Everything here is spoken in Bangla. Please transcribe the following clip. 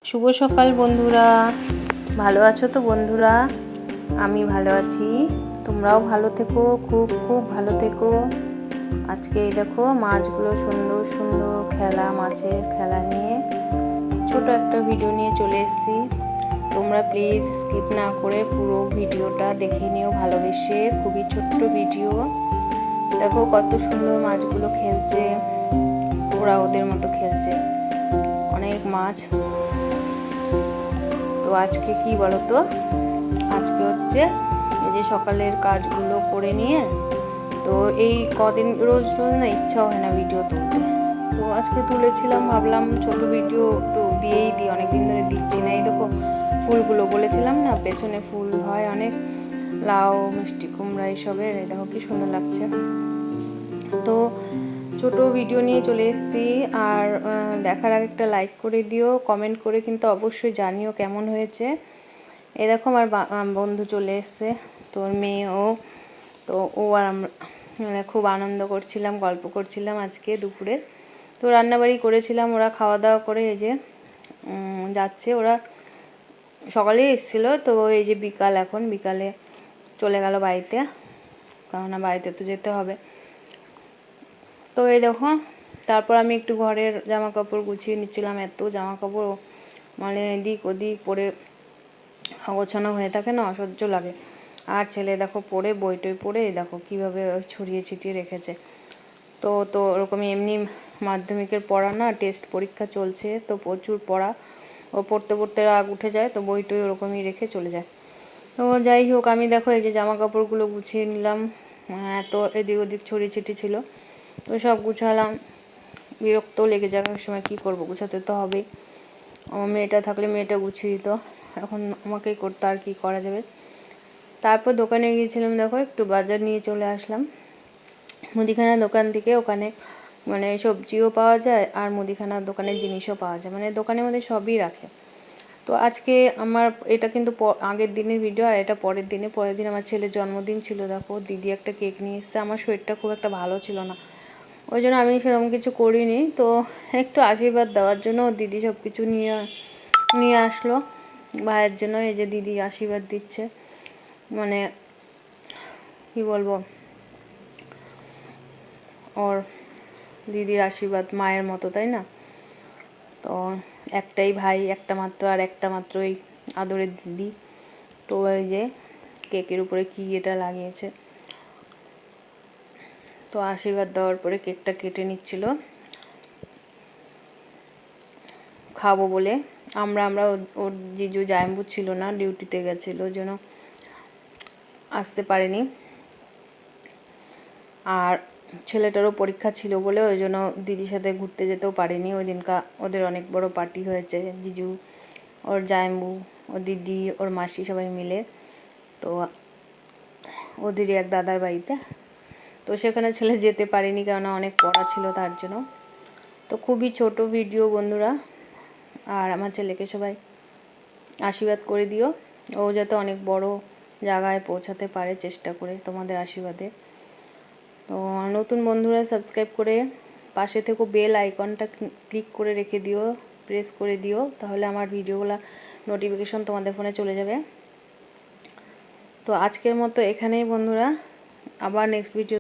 শুভ সকাল বন্ধুরা, ভালো আছো তো বন্ধুরা? আমি ভালো আছি, তোমরাও ভালো থেকো, খুব খুব ভালো থেকো। আজকে এই দেখো মাছগুলো সুন্দর সুন্দর খেলা, মাছের খেলা নিয়ে ছোট একটা ভিডিও নিয়ে চলে এসেছি। তোমরা প্লিজ স্কিপ না করে পুরো ভিডিওটা দেখে নিও ভালোবেসে। খুবই ছোট্ট ভিডিও। দেখো কত সুন্দর মাছগুলো খেলছে, ওরা ওদের মতো খেলছে, অনেক মাছ। তো আজকে কি বলতো, আজকে হচ্ছে এই যে সকালের কাজগুলো করে নিয়ে, তো এই কদিন রোজ রোজ না ইচ্ছা হয় না ভিডিও তুলতে, তো আজকে তুলেছিলাম, ভাবলাম ছোট ভিডিও একটু দিয়েই দিই, অনেকদিন ধরে দিচ্ছি না। এই দেখো ফুলগুলো বলেছিলাম না পেছনে ফুল হয় অনেক, লাউ, মিষ্টি কুমড়া এইসবের, এই দেখো কি সুন্দর লাগছে। তো ছোট ভিডিও নিয়ে চলে এসেছি। আর দেখার আগে একটা লাইক করে দিও, কমেন্ট করে কিন্তু অবশ্যই জানিও কেমন হয়েছে। এই দেখো আমার বন্ধু চলে এসছে, তোর মেয়েও। তো ও আর আমরা খুব আনন্দ করছিলাম, গল্প করছিলাম আজকে দুপুরে। তো রান্নাবাড়ি করেছিলাম, ওরা খাওয়া দাওয়া করে এই যে যাচ্ছে। ওরা সকালেই এসেছিলো, তো এই যে এখন বিকালে চলে গেল বাড়িতে, কেননা বাড়িতে তো যেতে হবে। তো এই দেখো, তারপর আমি একটু ঘরের জামা কাপড় গুছিয়ে নিচ্ছিলাম। এত জামা কাপড় মানে এদিক ওদিক পরে অগোছানো হয়ে থাকে না, অসহ্য লাগে। আর ছেলে দেখো পড়ে, বই টই পড়ে দেখো কীভাবে ছড়িয়ে ছিটিয়ে রেখেছে। তো ওরকমই এমনি মাধ্যমিকের পড়া না, টেস্ট পরীক্ষা চলছে, তো প্রচুর পড়া, ও পড়তে পড়তে রাগ উঠে যায়, তো বই টই ওরকমই রেখে চলে যায়। তো যাই হোক, আমি দেখো এই যে জামা কাপড়গুলো গুছিয়ে নিলাম, এত এদিক ওদিক ছড়িয়ে ছিটিয়ে ছিল, তো সব গুছালাম। বিরক্তও লেগে যায় এক সময়, কী করবো, গুছাতে তো হবেই। আমার মেয়েটা থাকলে মেয়েটা গুছিয়ে দিত, এখন আমাকেই করতে, আর কি করা যাবে। তারপর দোকানে গিয়েছিলাম, দেখো একটু বাজার নিয়ে চলে আসলাম মুদিখানা দোকান থেকে। ওখানে মানে সবজিও পাওয়া যায় আর মুদিখানার দোকানের জিনিসও পাওয়া যায়, মানে দোকানের মধ্যে সবই রাখে। তো আজকে আমার এটা কিন্তু আগের দিনের ভিডিও, আর এটা পরের দিন আমার ছেলের জন্মদিন ছিল। দেখো দিদি একটা কেক নিয়ে এসেছে, আমার শরীরটা খুব একটা ভালো ছিল না, ওই জন্য আমি সেরকম কিছু করিনি। তো একটু আশীর্বাদ দেওয়ার জন্য দিদি সব কিছু নিয়ে আসলো ভাইয়ের জন্য। এই যে দিদি আশীর্বাদ দিচ্ছে, মানে কি বলবো, ওর দিদির আশীর্বাদ মায়ের মতো, তাই না? তো একটাই ভাই, একটা মাত্র, আর একটা মাত্রই আদরের দিদি। তো এই যে কেকের উপরে কি এটা লাগিয়েছে, তো আশীর্বাদ দেওয়ার পরে কেকটা কেটে নিচ্ছিল খাবো বলে। আমরা ওর জিজু জায়ম্বু ছিল না, ডিউটিতে গেছিলো, ওই জন্য আসতে পারেনি। আর ছেলেটারও পরীক্ষা ছিল বলে ওই জন্য দিদির সাথে ঘুরতে যেতেও পারিনি। ওই দিনকা ওদের অনেক বড় পার্টি হয়েছে, জিজু, ওর জায়ম্বু, ওর দিদি, ওর মাসি সবাই মিলে, তো ওদেরই এক দাদার বাড়িতে। তো সেখানে ছেলে যেতে পারেনি, কেননা অনেক পড়া ছিল তার জন্য। তো খুবই ছোট ভিডিও বন্ধুরা, আর আমার ছেলেকে সবাই আশীর্বাদ করে দিও, ও যাতে অনেক বড় জায়গায় পৌঁছাতে পারে, চেষ্টা করে তোমাদের আশীর্বাদে। তো নতুন বন্ধুরা সাবস্ক্রাইব করে পাশে থেকে বেল আইকনটা ক্লিক করে রেখে দিও, প্রেস করে দিও, তাহলে আমার ভিডিওগুলো নোটিফিকেশন তোমাদের ফোনে চলে যাবে। তো আজকের মতো এখানেই বন্ধুরা, আবার নেক্সট ভিডিও